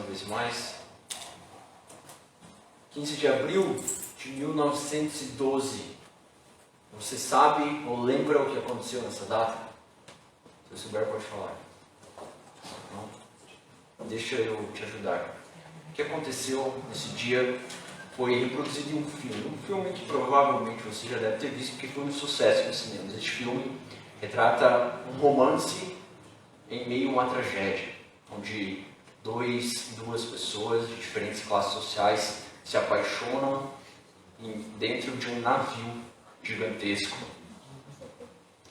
uma vez mais. 15 de abril de 1912. Você sabe ou lembra o que aconteceu nessa data? Se você souber, pode falar. Não? Deixa eu te ajudar. O que aconteceu nesse dia foi reproduzido em um filme que provavelmente você já deve ter visto, porque foi um sucesso nos cinemas. Este filme retrata um romance em meio a uma tragédia, onde duas pessoas de diferentes classes sociais se apaixonam dentro de um navio gigantesco.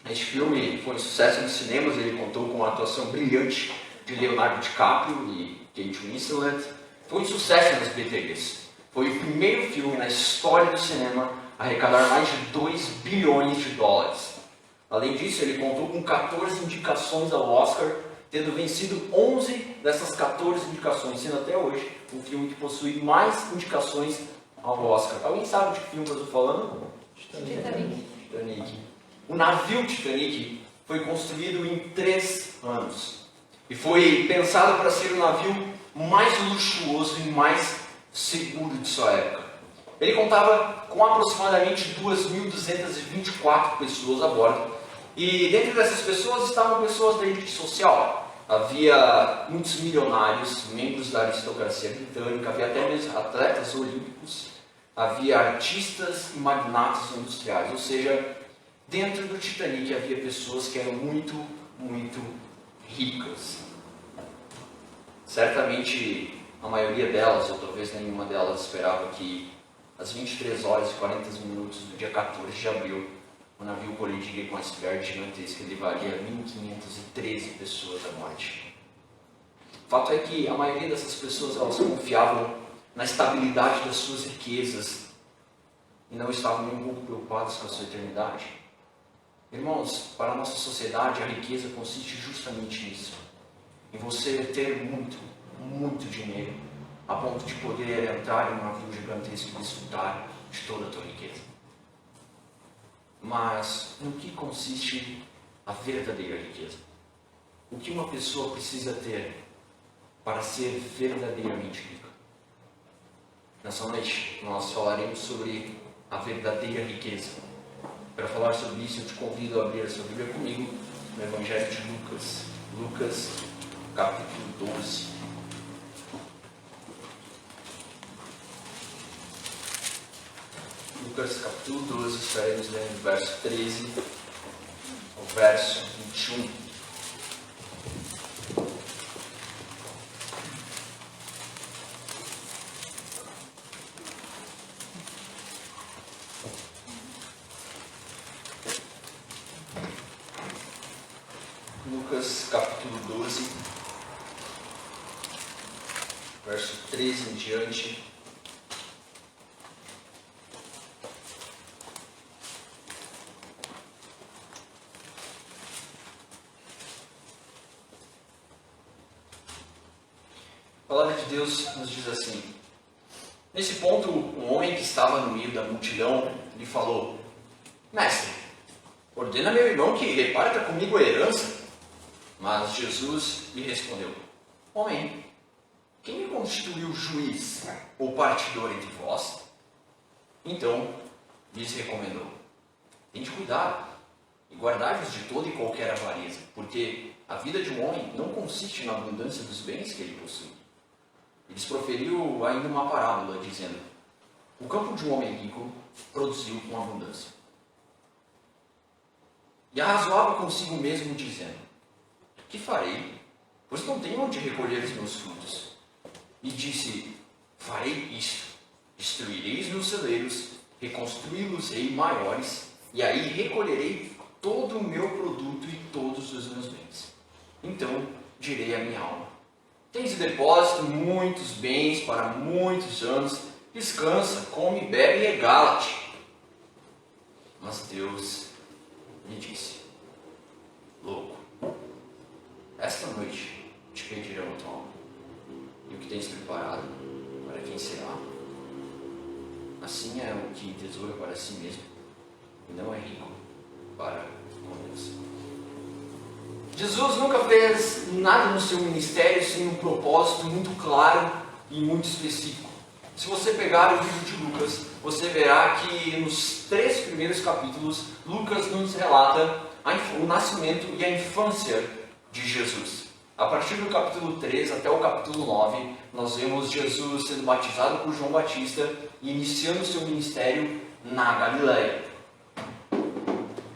Este filme foi um sucesso nos cinemas, ele contou com a atuação brilhante de Leonardo DiCaprio e Kate Winslet. Foi um sucesso nas bilheterias. Foi o primeiro filme na história do cinema a arrecadar mais de 2 bilhões de dólares. Além disso, ele contou com 14 indicações ao Oscar, tendo vencido 11 dessas 14 indicações, sendo até hoje o filme que possui mais indicações ao Oscar. Alguém sabe de que filme eu estou falando? Titanic. O navio Titanic foi construído em 3 anos e foi pensado para ser o navio mais luxuoso e mais seguro de sua época. Ele contava com aproximadamente 2.224 pessoas a bordo, e dentro dessas pessoas estavam pessoas da elite social. Havia muitos milionários, membros da aristocracia britânica, havia até mesmo atletas olímpicos, havia artistas e magnatas industriais, ou seja, dentro do Titanic havia pessoas que eram muito, muito ricas. Certamente a maioria delas, ou talvez nenhuma delas, esperava que às 23 horas e 40 minutos do dia 14 de abril, o navio colidiria com a iceberg gigantesca e levaria 1.513 pessoas à morte. O fato é que a maioria dessas pessoas, elas confiavam na estabilidade das suas riquezas e não estavam nem um pouco preocupadas com a sua eternidade. Irmãos, para a nossa sociedade, a riqueza consiste justamente nisso. Em você ter muito, muito dinheiro, a ponto de poder entrar em um navio gigantesco e desfrutar de toda a tua riqueza. Mas no que consiste a verdadeira riqueza? O que uma pessoa precisa ter para ser verdadeiramente rica? Nessa noite nós falaremos sobre a verdadeira riqueza. Para falar sobre isso, eu te convido a abrir a sua Bíblia comigo no Evangelho de Lucas. Lucas, capítulo 12. Lucas, capítulo 12, estaremos lendo do verso 13 ao verso 21. Lucas, capítulo 12, verso 13 em diante. A palavra de Deus nos diz assim: nesse ponto, um homem que estava no meio da multidão lhe falou: Mestre, ordena meu irmão que reparta comigo a herança. Mas Jesus lhe respondeu: Homem, quem me constituiu juiz ou partidor entre vós? Então lhes recomendou: tende cuidado e guardai-vos de toda e qualquer avareza, porque a vida de um homem não consiste na abundância dos bens que ele possui. E lhes proferiu ainda uma parábola, dizendo: o campo de um homem rico produziu com abundância. E arrazoava consigo mesmo, dizendo: que farei? Pois não tenho onde recolher os meus frutos. E disse: farei isto: destruirei os meus celeiros, reconstruí-los-ei maiores, e aí recolherei todo o meu produto e todos os meus bens. Então direi à minha alma: tens em depósito muitos bens para muitos anos, descansa, come, bebe e regala-te. Mas Deus lhe disse: louco, esta noite te pedirão a tua alma, e o que tens preparado, para quem será? Assim é o que tesoura para si mesmo, e não é rico para com Deus. Jesus nunca fez nada no seu ministério sem um propósito muito claro e muito específico. Se você pegar o livro de Lucas, você verá que nos 3 primeiros capítulos, Lucas nos relata o nascimento e a infância de Jesus. A partir do capítulo 3 até o capítulo 9, nós vemos Jesus sendo batizado por João Batista e iniciando o seu ministério na Galileia.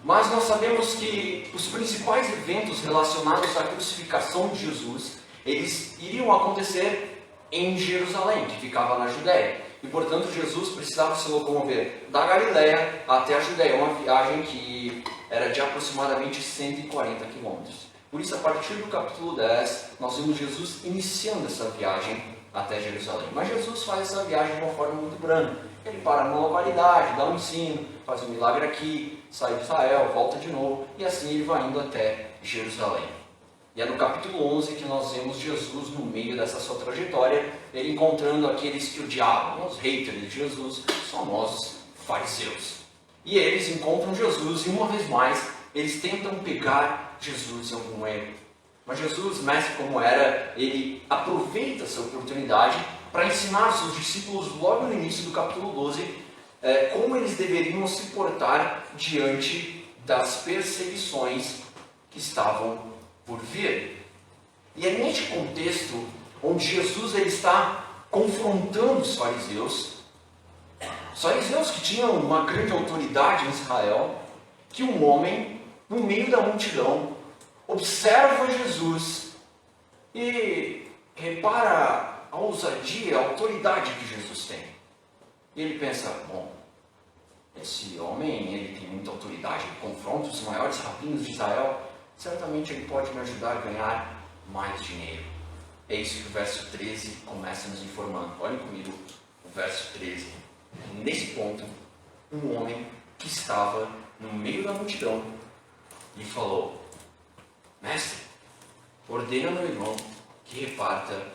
Mas nós sabemos que os principais eventos relacionados à crucificação de Jesus, eles iriam acontecer em Jerusalém, que ficava na Judéia. E, portanto, Jesus precisava se locomover da Galileia até a Judéia, uma viagem que era de aproximadamente 140 quilômetros. Por isso, a partir do capítulo 10, nós vemos Jesus iniciando essa viagem até Jerusalém. Mas Jesus faz essa viagem de uma forma muito branda. Ele para numa localidade, dá um ensino, faz um milagre aqui, sai de Israel, volta de novo, e assim ele vai indo até Jerusalém. E é no capítulo 11 que nós vemos Jesus no meio dessa sua trajetória, ele encontrando aqueles que odiavam, os haters de Jesus, os famosos fariseus. E eles encontram Jesus e uma vez mais, eles tentam pegar Jesus em algum erro. Mas Jesus, mestre como era, ele aproveita essa oportunidade para ensinar os seus discípulos logo no início do capítulo 12 como eles deveriam se portar diante das perseguições que estavam por vir. E é neste contexto onde Jesus ele está confrontando os fariseus que tinham uma grande autoridade em Israel, que um homem, no meio da multidão, observa Jesus e repara a ousadia, a autoridade que Jesus tem. E ele pensa, bom, esse homem ele tem muita autoridade, ele confronta os maiores rabinos de Israel, certamente ele pode me ajudar a ganhar mais dinheiro. É isso que o verso 13 começa nos informando. Olhem comigo o verso 13. Nesse ponto, um homem que estava no meio da multidão lhe falou, mestre, ordena meu irmão que reparta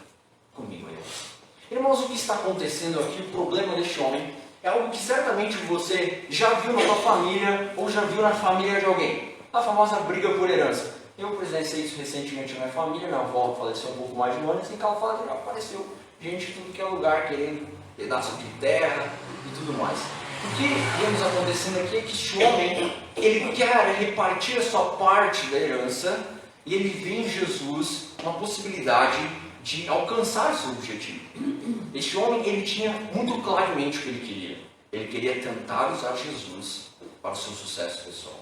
comigo a herança. Irmãos, o que está acontecendo aqui, o problema deste homem, é algo que certamente você já viu na sua família ou já viu na família de alguém. A famosa briga por herança. Eu presenciei isso recentemente na minha família, minha avó faleceu um pouco mais de um ano, assim que ela fala, já apareceu gente de tudo que é lugar querendo pedaço de terra e tudo mais. O que vemos acontecendo aqui é que este homem, ele quer repartir a sua parte da herança e ele vê em Jesus uma possibilidade de alcançar seu objetivo. Este homem, ele tinha muito claramente o que ele queria. Ele queria tentar usar Jesus para o seu sucesso pessoal.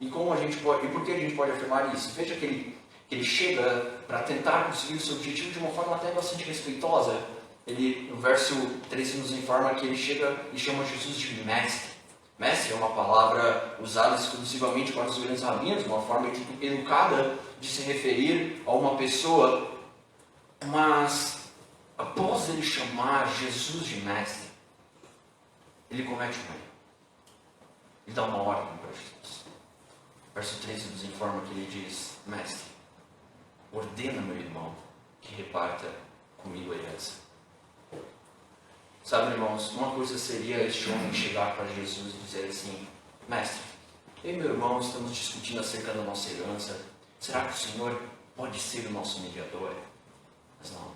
E por que a gente pode afirmar isso? Veja que ele chega para tentar conseguir o seu objetivo de uma forma até bastante respeitosa. No verso 13 nos informa que ele chega e chama Jesus de mestre. Mestre é uma palavra usada exclusivamente para os grandes rabinos, uma forma educada de se referir a uma pessoa. Mas, após ele chamar Jesus de mestre, ele comete um erro. Ele dá uma ordem para Jesus. Verso 13 nos informa que ele diz, mestre, ordena meu irmão que reparta comigo a herança. Sabe, irmãos, uma coisa seria este homem chegar para Jesus e dizer assim, mestre, eu e meu irmão estamos discutindo acerca da nossa herança, será que o Senhor pode ser o nosso mediador? Mas não,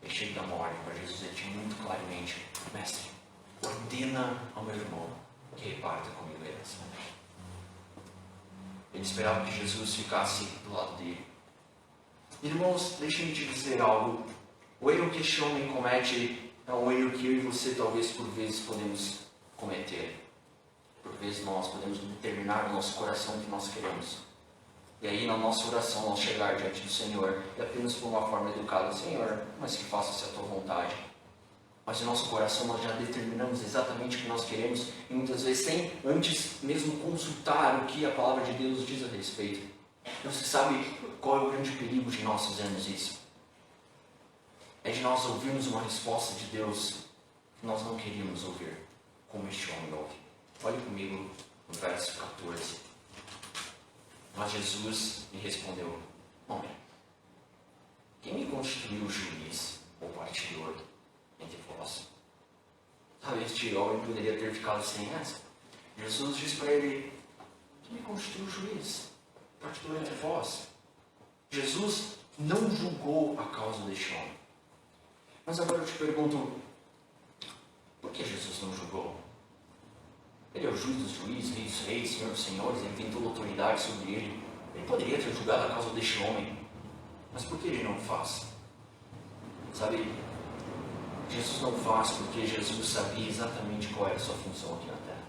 ele chega e dá uma ordem para Jesus, ele tinha muito claramente, mestre, ordena ao meu irmão que reparta comigo a herança. Ele esperava que Jesus ficasse do lado dele. Irmãos, deixem-me te dizer algo. O erro que este homem comete é um erro que eu e você talvez por vezes podemos cometer. Por vezes nós podemos determinar no nosso coração o que nós queremos. E aí na nossa oração nós chegar diante do Senhor e apenas por uma forma educada, Senhor, mas que faça-se a tua vontade. Mas no nosso coração nós já determinamos exatamente o que nós queremos e muitas vezes sem antes mesmo consultar o que a palavra de Deus diz a respeito. Você sabe qual é o grande perigo de nós fazermos isso? É de nós ouvirmos uma resposta de Deus que nós não queríamos ouvir, como este homem ouve. Olhe comigo no verso 14. Mas Jesus me respondeu, homem, quem me constituiu juiz ou partidor entre vós? Sabe, este homem poderia ter ficado sem essa. Jesus diz para ele, quem me constituiu juiz, partidor entre vós? Jesus não julgou a causa deste homem. Mas agora eu te pergunto, por que Jesus não julgou? Ele é o juiz dos juízes, rei dos reis, senhor dos senhores, ele tem toda a autoridade sobre ele. Ele poderia ter julgado a causa deste homem, mas por que ele não faz? Sabe, Jesus não faz porque Jesus sabia exatamente qual era a sua função aqui na terra.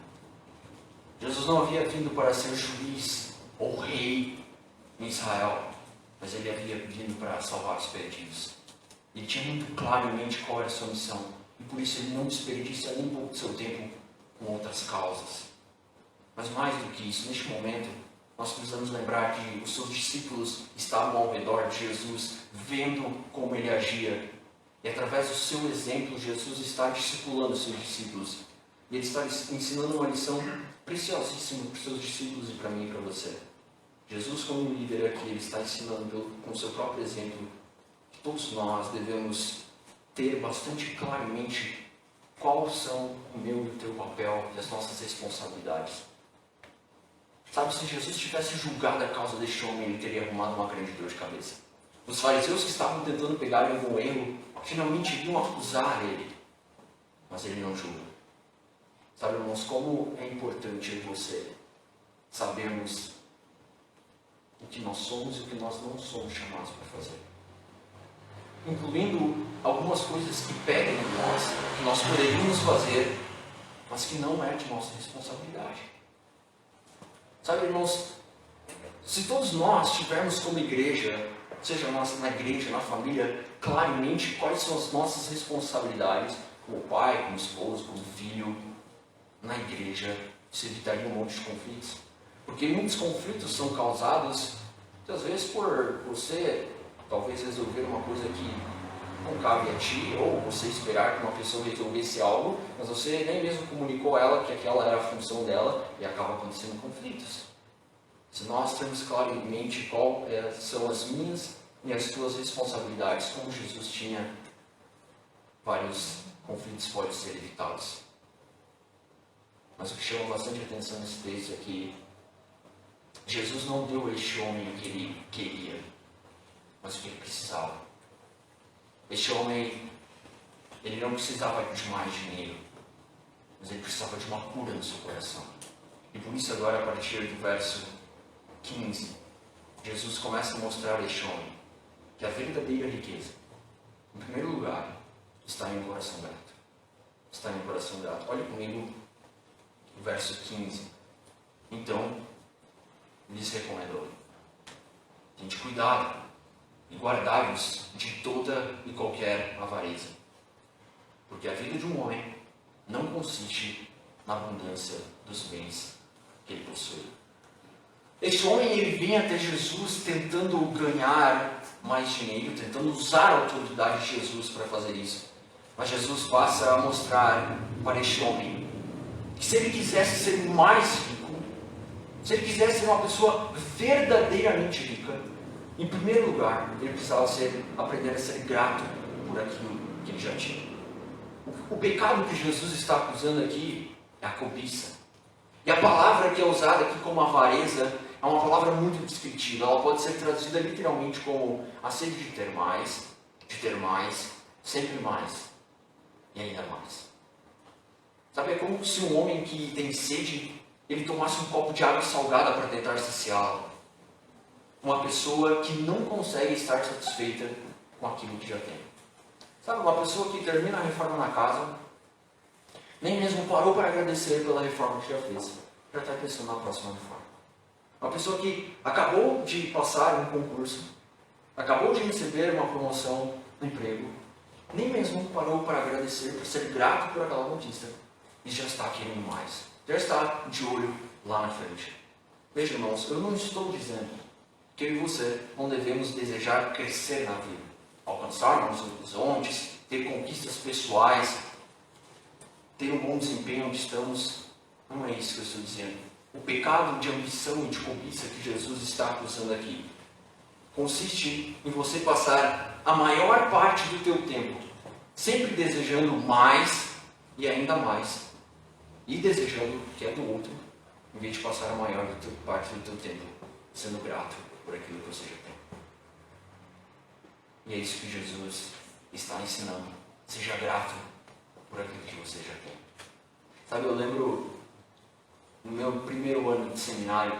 Jesus não havia vindo para ser juiz ou rei em Israel, mas ele havia vindo para salvar os perdidos. Ele tinha muito claramente qual era a sua missão, e por isso ele não desperdiça nem um pouco do seu tempo com outras causas. Mas mais do que isso, neste momento, nós precisamos lembrar que os seus discípulos estavam ao redor de Jesus, vendo como ele agia. E através do seu exemplo, Jesus está discipulando os seus discípulos. E ele está ensinando uma lição preciosíssima para os seus discípulos e para mim e para você. Jesus, como líder aqui, ele está ensinando com o seu próprio exemplo que todos nós devemos ter bastante claramente quais são o meu e o teu papel e as nossas responsabilidades. Sabe, se Jesus tivesse julgado a causa deste homem, ele teria arrumado uma grande dor de cabeça. Os fariseus que estavam tentando pegar ele no erro, finalmente iriam acusar ele. Mas ele não julga. Sabe, irmãos, como é importante eu e você sabermos o que nós somos e o que nós não somos chamados para fazer. Incluindo algumas coisas que pedem de nós, que nós poderíamos fazer, mas que não é de nossa responsabilidade. Sabe, irmãos, se todos nós tivermos como igreja, seja nós na igreja, na família, claramente quais são as nossas responsabilidades, como pai, como esposo, como filho, na igreja, isso evitaria um monte de conflitos. Porque muitos conflitos são causados, muitas vezes, por você talvez resolver uma coisa que não cabe a ti, ou você esperar que uma pessoa resolvesse algo, mas você nem mesmo comunicou a ela que aquela era a função dela e acaba acontecendo conflitos. Se nós temos claramente quais são as minhas e as tuas responsabilidades, como Jesus tinha, vários conflitos podem ser evitados. Mas o que chama bastante atenção nesse texto é que Jesus não deu a este homem o que ele queria, mas o que ele precisava. Este homem, ele não precisava de mais dinheiro, mas ele precisava de uma cura no seu coração. E por isso agora, a partir do verso 15, Jesus começa a mostrar a este homem que a verdadeira riqueza, em primeiro lugar, está em um coração grato. Está em um coração grato. Olha comigo o verso 15. Então, lhes recomendou: tende cuidado e guardai-vos de toda e qualquer avareza, porque a vida de um homem não consiste na abundância dos bens que ele possui. Este homem, ele vem até Jesus tentando ganhar mais dinheiro, tentando usar a autoridade de Jesus para fazer isso. Mas Jesus passa a mostrar para este homem que se ele quisesse ser mais rico, se ele quisesse ser uma pessoa verdadeiramente rica, em primeiro lugar, ele precisava aprender a ser grato por aquilo que ele já tinha. O pecado que Jesus está acusando aqui é a cobiça. E a palavra que é usada aqui como avareza é uma palavra muito descritiva. Ela pode ser traduzida literalmente como a sede de ter mais, sempre mais e ainda mais. Sabe, é como se um homem que tem sede, ele tomasse um copo de água salgada para tentar saciá-la. Uma pessoa que não consegue estar satisfeita com aquilo que já tem. Sabe, uma pessoa que termina a reforma na casa, nem mesmo parou para agradecer pela reforma que já fez, já está pensando na próxima reforma. Uma pessoa que acabou de passar um concurso, acabou de receber uma promoção no emprego, nem mesmo parou para agradecer, para ser grato por aquela conquista, e já está querendo mais, já está de olho lá na frente. Veja, irmãos, eu não estou dizendo que eu e você não devemos desejar crescer na vida, alcançar novos horizontes, ter conquistas pessoais, ter um bom desempenho onde estamos. Não é isso que eu estou dizendo. O pecado de ambição e de cobiça que Jesus está acusando aqui consiste em você passar a maior parte do teu tempo sempre desejando mais e ainda mais, e desejando o que é do outro, em vez de passar a maior parte do teu tempo sendo grato por aquilo que você já tem. E é isso que Jesus está ensinando. Seja grato por aquilo que você já tem. Sabe, eu lembro no meu primeiro ano de seminário,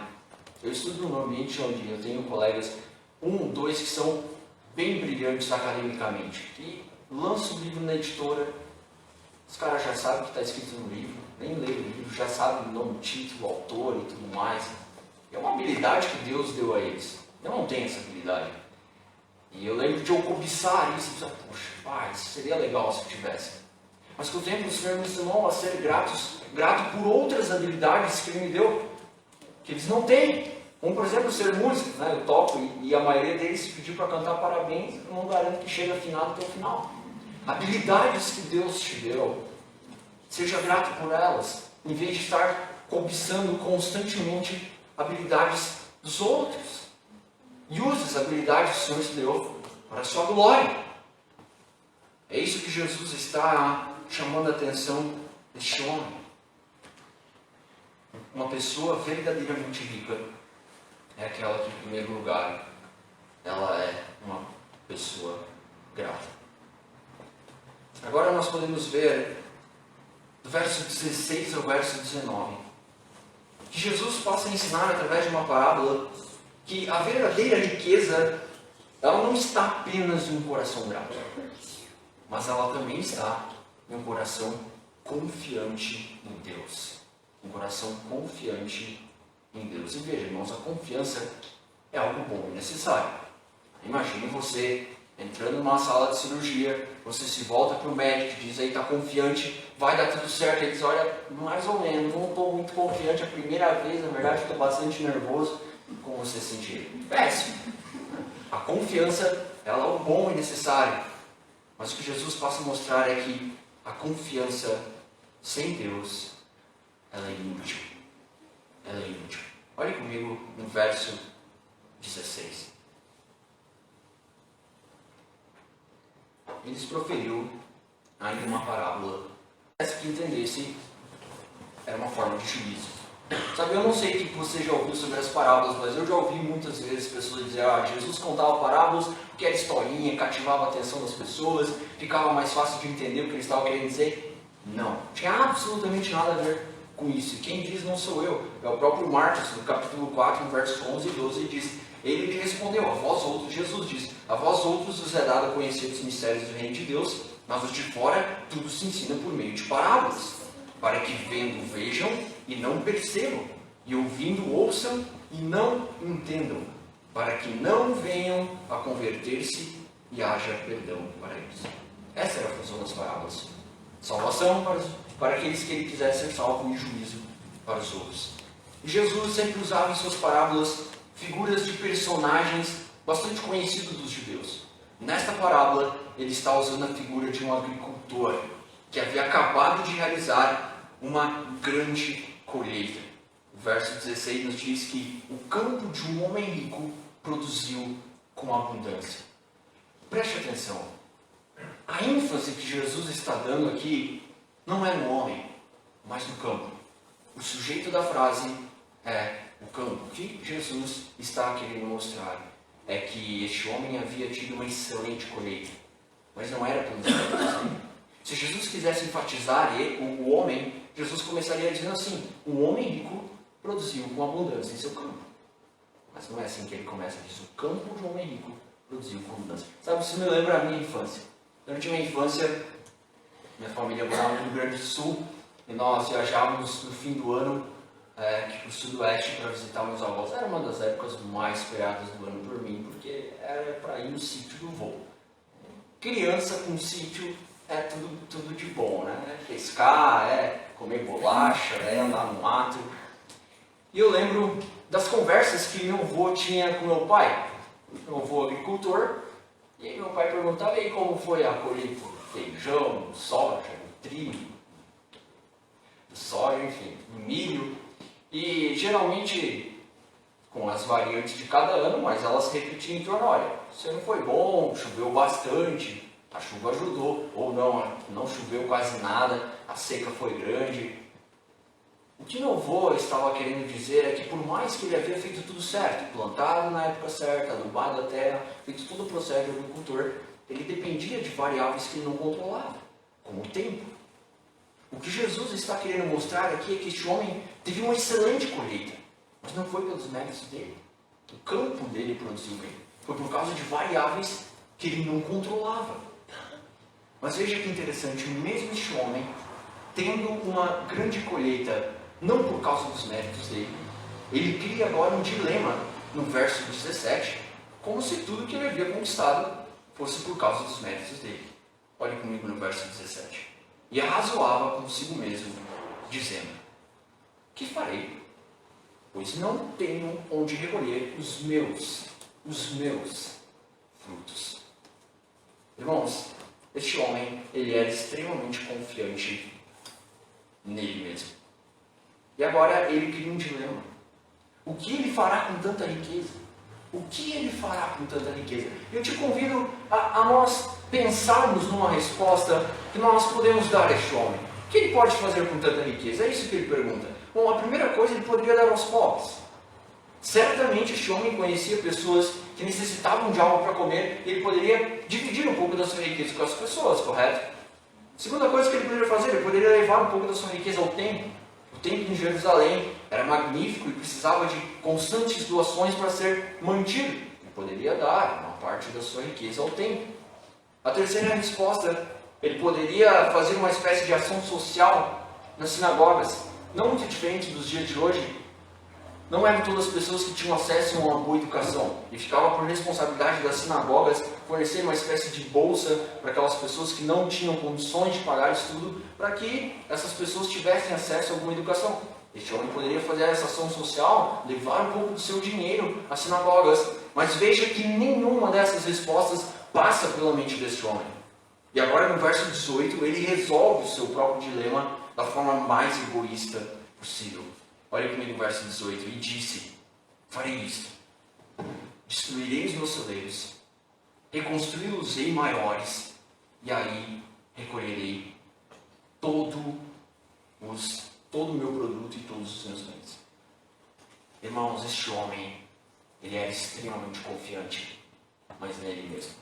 eu estudo num ambiente onde eu tenho colegas, dois que são bem brilhantes academicamente, e lançam o livro na editora, os caras já sabem o que está escrito no livro, nem lê o livro, já sabem o nome, título, o autor e tudo mais. É uma habilidade que Deus deu a eles. Eu não tenho essa habilidade. E eu lembro de eu cobiçar isso e pensar, poxa, pai, isso seria legal se eu tivesse. Mas com o tempo o Senhor me ensinou a ser grato por outras habilidades que Ele me deu, que eles não têm. Como, por exemplo, ser músico, né? Eu toco e a maioria deles se pediu para cantar parabéns, eu não garanto que chegue afinado até o final. Habilidades que Deus te deu, seja grato por elas, em vez de estar cobiçando constantemente habilidades dos outros. E use as habilidades que o Senhor te deu para a sua glória. É isso que Jesus está chamando a atenção deste homem. Uma pessoa verdadeiramente rica é aquela que, em primeiro lugar, ela é uma pessoa grata. Agora nós podemos ver, do verso 16 ao verso 19, que Jesus passa a ensinar através de uma parábola que a verdadeira riqueza, ela não está apenas em um coração grato, mas ela também está em um coração confiante em Deus. Um coração confiante em Deus. E veja, irmãos, a confiança é algo bom e necessário. Imagine você entrando numa sala de cirurgia, você se volta para o médico, diz aí, está confiante, vai dar tudo certo. Ele diz, olha, mais ou menos, não estou muito confiante a primeira vez, na verdade estou bastante nervoso. Como você se sentir? Péssimo. A confiança, ela é algo bom e necessário. Mas o que Jesus passa a mostrar é que a confiança sem Deus, ela é inútil. Ela é inútil. Olhe comigo no verso 16. Ele proferiu ainda uma parábola. Parece que entendesse, era uma forma de juízo. Sabe, eu não sei o que você já ouviu sobre as parábolas, mas eu já ouvi muitas vezes pessoas dizer, Jesus contava parábolas porque era historinha, cativava a atenção das pessoas, ficava mais fácil de entender o que ele estava querendo dizer. Não, tinha absolutamente nada a ver com isso. E quem diz não sou eu, é o próprio Marcos, no capítulo 4, no verso 11 e 12, ele diz, ele lhe respondeu, a vós outros, Jesus diz, a vós outros vos é dado a conhecer os mistérios do reino de Deus, mas os de fora tudo se ensina por meio de parábolas, para que vendo vejam e não percebam, e ouvindo ouçam e não entendam, para que não venham a converter-se e haja perdão para eles. Essa era a função das parábolas. Salvação para aqueles que ele quisesse ser salvo e juízo para os outros. E Jesus sempre usava em suas parábolas figuras de personagens bastante conhecidos dos judeus. Nesta parábola, ele está usando a figura de um agricultor que havia acabado de realizar uma grande colheita. O verso 16 nos diz que o campo de um homem rico produziu com abundância. Preste atenção. A ênfase que Jesus está dando aqui não é no homem, mas no campo. O sujeito da frase é o campo. O que Jesus está querendo mostrar é que este homem havia tido uma excelente colheita, mas não era pelos méritos dele. Se Jesus quisesse enfatizar o homem, Jesus começaria dizendo assim, o homem rico produziu com abundância em seu campo. Mas não é assim que ele começa, diz, o campo de um homem rico produziu com abundância. Sabe, isso me lembra a minha infância. Durante a minha infância, minha família morava no Rio Grande do Sul, e nós viajávamos no fim do ano para o sudoeste para visitar meus avós. Era uma das épocas mais esperadas do ano por mim, porque era para ir no sítio do vô. Criança com sítio é tudo de bom, né? Pescar, comer bolacha, andar no mato. E eu lembro das conversas que meu avô tinha com meu pai. Meu avô agricultor, e aí meu pai perguntava, e aí como foi a colheita do feijão, do soja, do trigo, do soja, enfim, do milho. E geralmente com as variantes de cada ano, mas elas repetiam em torno, olha, esse ano foi bom, choveu bastante, a chuva ajudou, ou não choveu quase nada, a seca foi grande. O que meu avô estava querendo dizer é que por mais que ele havia feito tudo certo, plantado na época certa, adubado a terra, feito todo o processo de agricultor, ele dependia de variáveis que ele não controlava, como o tempo. O que Jesus está querendo mostrar aqui é que este homem teve uma excelente colheita, mas não foi pelos méritos dele. O campo dele produziu bem. Foi por causa de variáveis que ele não controlava. Mas veja que interessante, mesmo este homem, tendo uma grande colheita, não por causa dos méritos dele, ele cria agora um dilema no verso 17, como se tudo que ele havia conquistado fosse por causa dos méritos dele. Olhe comigo no verso 17. E arrazoava consigo mesmo, dizendo: que farei? Pois não tenho onde recolher os meus frutos. Irmãos, este homem, ele era extremamente confiante nele mesmo. E agora ele cria um dilema. O que ele fará com tanta riqueza? O que ele fará com tanta riqueza? Eu te convido a nós pensarmos numa resposta que nós podemos dar a este homem. O que ele pode fazer com tanta riqueza? É isso que ele pergunta. Bom, a primeira coisa, ele poderia dar aos pobres. Certamente este homem conhecia pessoas que necessitavam de algo para comer, e ele poderia dividir um pouco da sua riqueza com as pessoas, correto? Segunda coisa que ele poderia fazer, ele poderia levar um pouco da sua riqueza ao templo. O templo em Jerusalém era magnífico e precisava de constantes doações para ser mantido. Ele poderia dar uma parte da sua riqueza ao templo. A terceira resposta, ele poderia fazer uma espécie de ação social nas sinagogas, não muito diferente dos dias de hoje. Não eram todas as pessoas que tinham acesso a uma boa educação, e ficava por responsabilidade das sinagogas fornecer uma espécie de bolsa para aquelas pessoas que não tinham condições de pagar estudo, para que essas pessoas tivessem acesso a alguma educação. Este homem poderia fazer essa ação social, levar um pouco do seu dinheiro às sinagogas, mas veja que nenhuma dessas respostas passa pela mente deste homem. E agora no verso 18 ele resolve o seu próprio dilema da forma mais egoísta possível. Olha comigo o verso 18. E disse: farei isto, destruirei os meus celeiros, reconstruí-los-ei maiores, e aí recolherei todo o meu produto e todos os meus bens. Irmãos, este homem, ele era extremamente confiante, mas nele mesmo.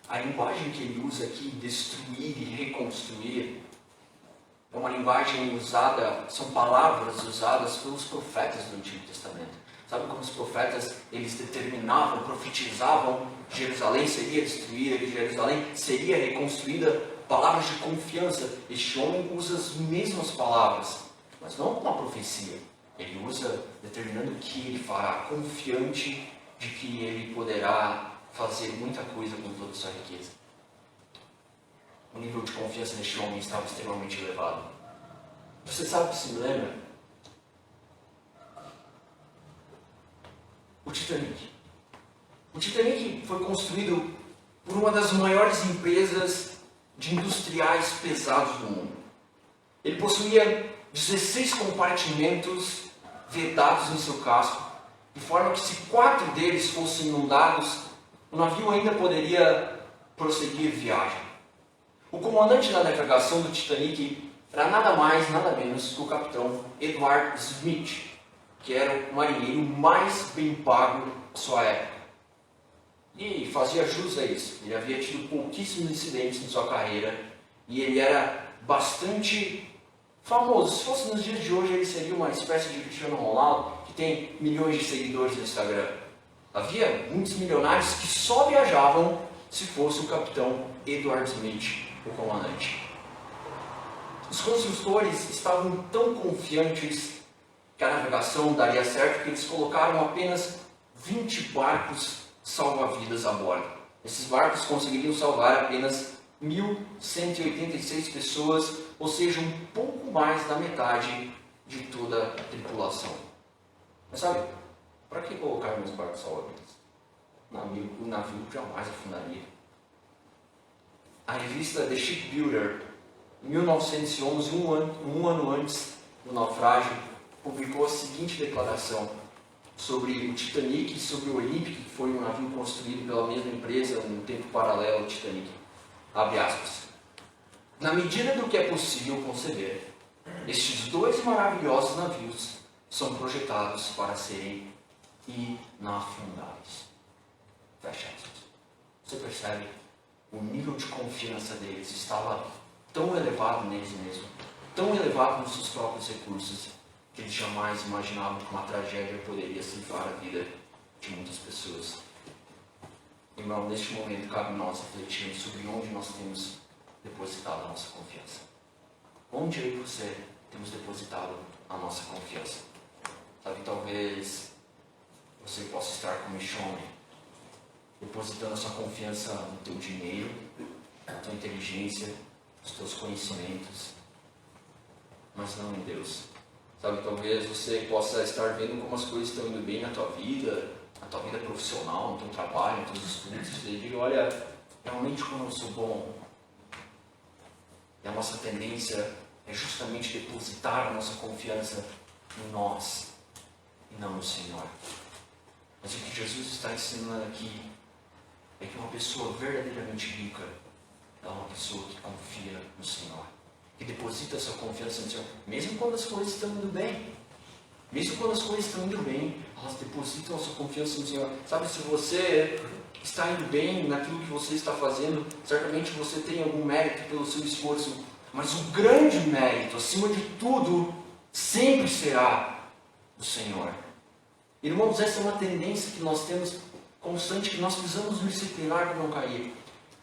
A linguagem que ele usa aqui, destruir e reconstruir, é uma linguagem usada, são palavras usadas pelos profetas do Antigo Testamento. Sabe como os profetas, eles determinavam, profetizavam, Jerusalém seria destruída, Jerusalém seria reconstruída, palavras de confiança. Este homem usa as mesmas palavras, mas não com uma profecia. Ele usa determinando o que ele fará, confiante de que ele poderá fazer muita coisa com toda a sua riqueza. O nível de confiança neste homem estava extremamente elevado. Você sabe o que se me lembra? O Titanic. O Titanic foi construído por uma das maiores empresas de industriais pesados do mundo. Ele possuía 16 compartimentos vedados em seu casco, de forma que se 4 deles fossem inundados, o navio ainda poderia prosseguir viagem. O comandante da navegação do Titanic era nada mais, nada menos que o capitão Edward Smith, que era o marinheiro mais bem pago da sua época. E fazia jus a isso. Ele havia tido pouquíssimos incidentes em sua carreira e ele era bastante famoso. Se fosse nos dias de hoje, ele seria uma espécie de Cristiano Ronaldo, que tem milhões de seguidores no Instagram. Havia muitos milionários que só viajavam se fosse o capitão Edward Smith, o comandante. Os construtores estavam tão confiantes que a navegação daria certo que eles colocaram apenas 20 barcos salva-vidas a bordo. Esses barcos conseguiriam salvar apenas 1.186 pessoas, ou seja, um pouco mais da metade de toda a tripulação. Mas sabe, para que colocar nos barcos salva-vidas? O navio jamais afundaria. A revista The Shipbuilder, em 1911, um ano antes do naufrágio, publicou a seguinte declaração sobre o Titanic e sobre o Olympic, que foi um navio construído pela mesma empresa no tempo paralelo ao Titanic. Abre aspas. Na medida do que é possível conceber, Estes dois maravilhosos navios são projetados para serem inafundáveis. Fecha aspas. Você percebe? O nível de confiança deles estava tão elevado neles mesmos, tão elevado nos seus próprios recursos, que eles jamais imaginavam que uma tragédia poderia ceifar a vida de muitas pessoas. Irmão, neste momento cabe nós refletirmos sobre onde nós temos depositado a nossa confiança. Onde eu e você temos depositado a nossa confiança? Sabe, talvez você possa estar como este homem, depositando a sua confiança no teu dinheiro, na tua inteligência, nos teus conhecimentos, mas não em Deus. Sabe, talvez você possa estar vendo como as coisas estão indo bem na tua vida profissional, no teu trabalho, nos teus estudos, e diga, olha, realmente como eu sou bom. E a nossa tendência é justamente depositar a nossa confiança em nós e não no Senhor. Mas o que Jesus está ensinando aqui é que uma pessoa verdadeiramente rica é uma pessoa que confia no Senhor, que deposita a sua confiança no Senhor, mesmo quando as coisas estão indo bem. Mesmo quando as coisas estão indo bem, elas depositam a sua confiança no Senhor. Sabe, se você está indo bem naquilo que você está fazendo, certamente você tem algum mérito pelo seu esforço, mas o grande mérito, acima de tudo, sempre será do Senhor. Irmãos, essa é uma tendência que nós temos constante, que nós precisamos nos disciplinar para não cair.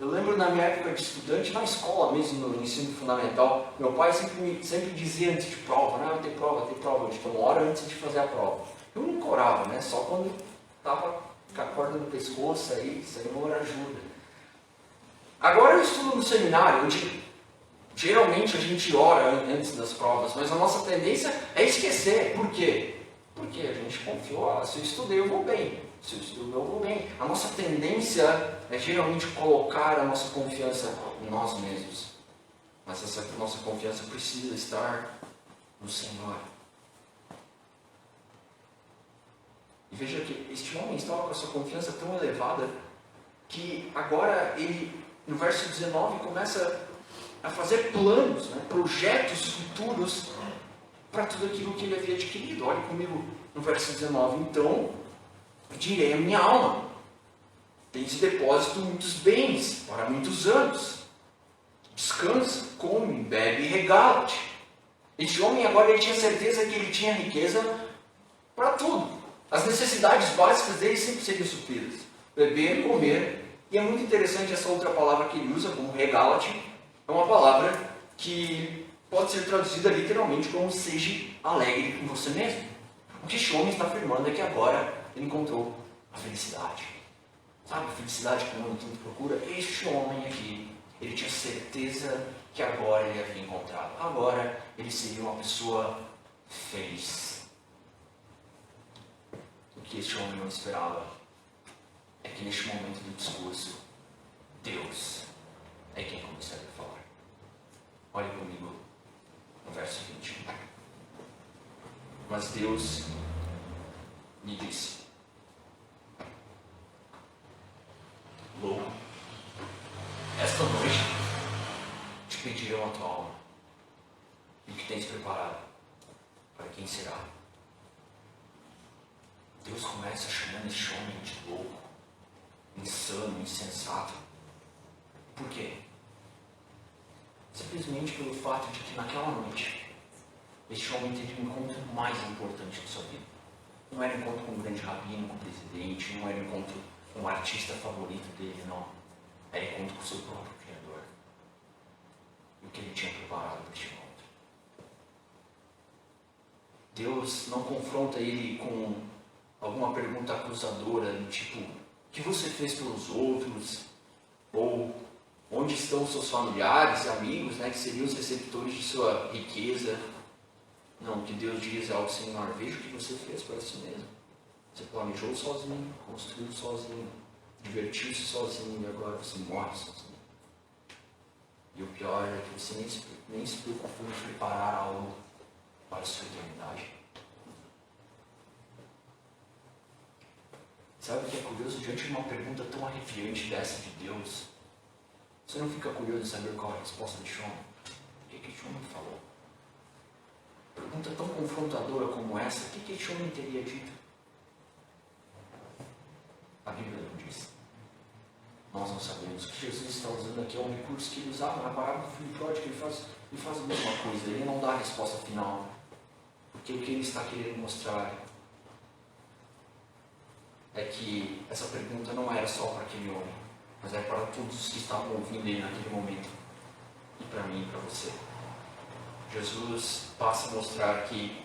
Eu lembro na minha época de estudante, na escola mesmo, no ensino fundamental, meu pai sempre dizia antes de prova, não, tem prova, tipo, uma hora antes de fazer a prova. Eu não corava, né? Só quando estava com a corda no pescoço, aí, Senhor, ajuda. Agora eu estudo no seminário, onde geralmente a gente ora antes das provas, mas a nossa tendência é esquecer. Por quê? Porque a gente confiou, se eu estudei eu vou bem. Se eu estudo, eu vou bem. A nossa tendência é geralmente colocar a nossa confiança em nós mesmos. Mas essa nossa confiança precisa estar no Senhor. E veja que este homem estava com a sua confiança tão elevada que agora ele, no verso 19, começa a fazer planos, né, projetos futuros para tudo aquilo que ele havia adquirido. Olhe comigo no verso 19. Então, direi a minha alma, tens depósito muitos bens para muitos anos. Descansa, come, bebe e regala-te. Este homem agora ele tinha certeza que ele tinha riqueza para tudo. As necessidades básicas dele sempre seriam supridas. Beber, comer. E é muito interessante essa outra palavra que ele usa, como regala-te. É uma palavra que pode ser traduzida literalmente como seja alegre com você mesmo. O que este homem está afirmando é que agora ele encontrou a felicidade. Sabe, a felicidade que o mundo tanto procura? Este homem aqui, ele tinha certeza que agora ele havia encontrado. Agora ele seria uma pessoa feliz. O que este homem não esperava é que neste momento do discurso, Deus é quem começaria a falar. Olhe comigo no verso 20. Mas Deus me disse: louco, esta noite te pedirão a tua alma, e o que tens preparado, para quem será? Deus começa chamando este homem de louco, insano, insensato. Por quê? Simplesmente pelo fato de que naquela noite, este homem teve o encontro mais importante de sua vida. Não era encontro com um grande rabino, com o presidente, não era encontro com o artista favorito dele, não. Era encontro com o seu próprio Criador. E o que ele tinha preparado para este encontro. Deus não confronta ele com alguma pergunta acusadora, do tipo, o que você fez pelos outros? Ou onde estão seus familiares e amigos, né, que seriam os receptores de sua riqueza? Não, o que Deus diz é ao Senhor: veja o que você fez para si mesmo. Você planejou sozinho, construiu sozinho, divertiu-se sozinho, e agora você morre sozinho. E o pior é que você nem se preocupou em preparar algo para a sua eternidade. Sabe o que é curioso? Diante de uma pergunta tão arrepiante dessa de Deus, você não fica curioso em saber qual é a resposta de Shon? O que Shon falou? pergunta tão confrontadora como essa, o que este homem teria dito? A Bíblia não diz. Nós não sabemos. O que Jesus está usando aqui é um recurso que ele usava na parábola do filho pródigo. Ele faz a mesma coisa. Ele não dá a resposta final. Porque o que ele está querendo mostrar é que essa pergunta não era só para aquele homem, mas é para todos os que estavam ouvindo ele naquele momento. E para mim e para você. Jesus passa a mostrar que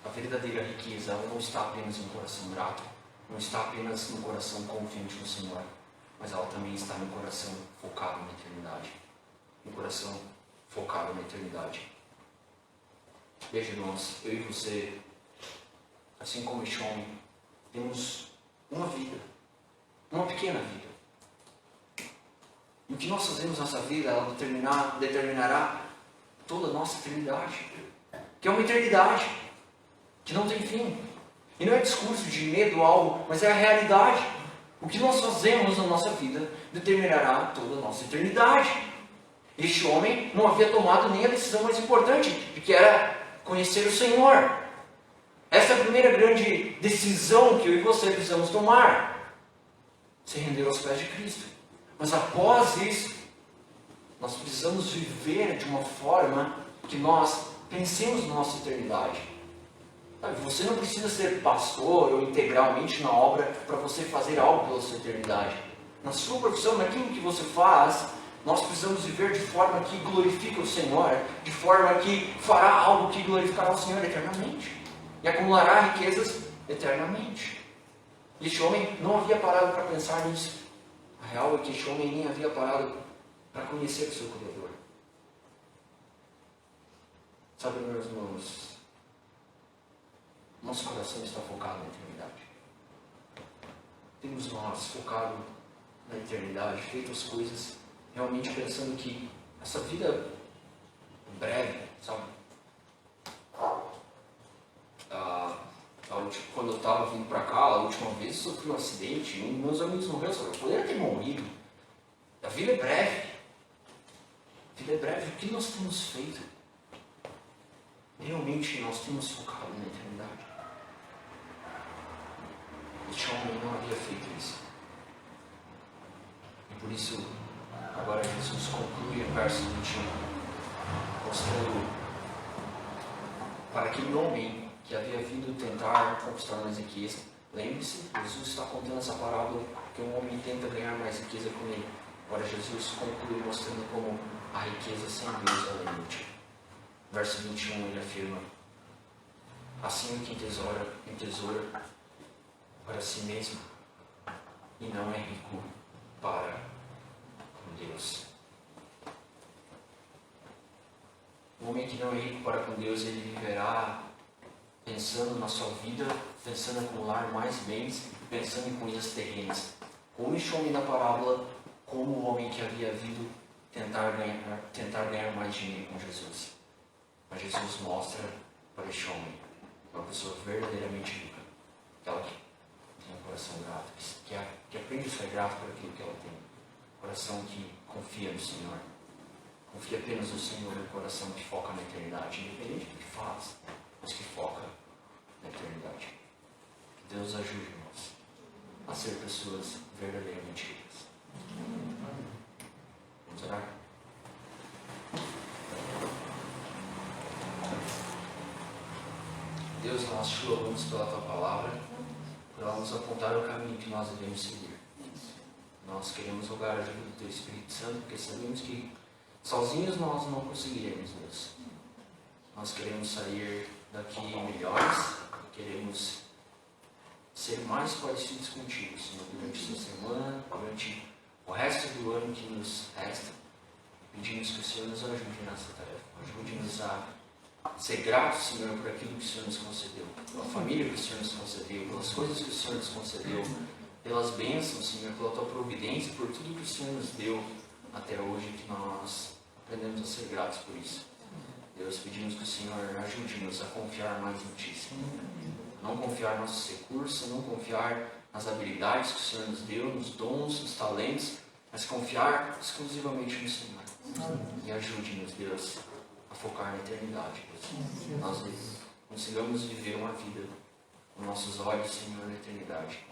a verdadeira riqueza ela não está apenas no coração grato, não está apenas no coração confiante no Senhor, mas ela também está no coração focado na eternidade. No coração focado na eternidade. Veja, irmãos, eu e você, assim como este homem, temos uma vida, uma pequena vida. E o que nós fazemos nessa vida, ela determinará toda a nossa eternidade. Que é uma eternidade que não tem fim. E não é discurso de medo ou algo, mas é a realidade. O que nós fazemos na nossa vida determinará toda a nossa eternidade. Este homem não havia tomado nem a decisão mais importante, que era conhecer o Senhor. Essa é a primeira grande decisão que eu e você precisamos tomar. Se render aos pés de Cristo. Mas após isso, nós precisamos viver de uma forma que nós pensemos na nossa eternidade. Você não precisa ser pastor ou integralmente na obra para você fazer algo pela sua eternidade. Na sua profissão, naquilo que você faz, nós precisamos viver de forma que glorifique o Senhor, de forma que fará algo que glorificará o Senhor eternamente e acumulará riquezas eternamente. E este homem não havia parado para pensar nisso. A real é que este homem nem havia parado para conhecer o seu Criador. Sabe, meus irmãos, nosso coração está focado na eternidade. Temos nós focado na eternidade, feito as coisas realmente pensando que essa vida é breve, sabe? Quando eu estava vindo para cá, a última vez eu sofri um acidente, um dos meus amigos morreu, eu poderia ter morrido. A vida é breve. A vida é breve. O que nós temos feito? Realmente nós temos focado na eternidade. Este homem não havia feito isso. E por isso, agora Jesus conclui o verso 21, mostrando para aquele homem que havia vindo tentar conquistar mais riqueza. Lembre-se, Jesus está contando essa parábola que um homem tenta ganhar mais riqueza com ele. Agora Jesus conclui mostrando como a riqueza sem Deus ela é inútil. Verso 21 ele afirma: assim o que entesoura para si mesmo e não é rico para com Deus. O homem que não é rico para com Deus, ele viverá pensando na sua vida, pensando em acumular mais bens, pensando em coisas terrenas. Como este homem da parábola, como o homem que havia vindo tentar ganhar mais dinheiro com Jesus. Mas Jesus mostra para este homem uma pessoa verdadeiramente rica, aquela que tem um coração grato, que aprende a ser grato por aquilo que ela tem, um coração que confia no Senhor, confia apenas no Senhor, um coração que foca na eternidade, independente do que faz, mas que foca na eternidade. Que Deus ajude nós a ser pessoas verdadeiramente ricas. Vamos orar? Deus, nós te louvamos pela tua palavra, por ela nos apontar o caminho que nós devemos seguir. Nós queremos rogar a ajuda do teu Espírito Santo, porque sabemos que sozinhos nós não conseguiremos, Deus. Nós queremos sair daqui melhores, queremos ser mais parecidos contigo, Senhor, durante essa semana, durante o resto do ano que nos resta. Pedimos que o Senhor nos ajude nessa tarefa. Ajude-nos a ser gratos, Senhor, por aquilo que o Senhor nos concedeu, pela família que o Senhor nos concedeu, pelas coisas que o Senhor nos concedeu, pelas bênçãos, Senhor, pela tua providência, por tudo que o Senhor nos deu até hoje, que nós aprendemos a ser gratos por isso. Deus, pedimos que o Senhor ajude-nos a confiar mais em Ti, Senhor. Não confiar nos nossos recursos, não confiar nas habilidades que o Senhor nos deu, nos dons, nos talentos, mas confiar exclusivamente no Senhor. E ajude-nos, Deus, a focar na eternidade. Nós consigamos viver uma vida com nossos olhos, Senhor, na eternidade.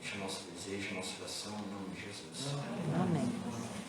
Este é o nosso desejo, nossa oração, em nome de Jesus. Amém.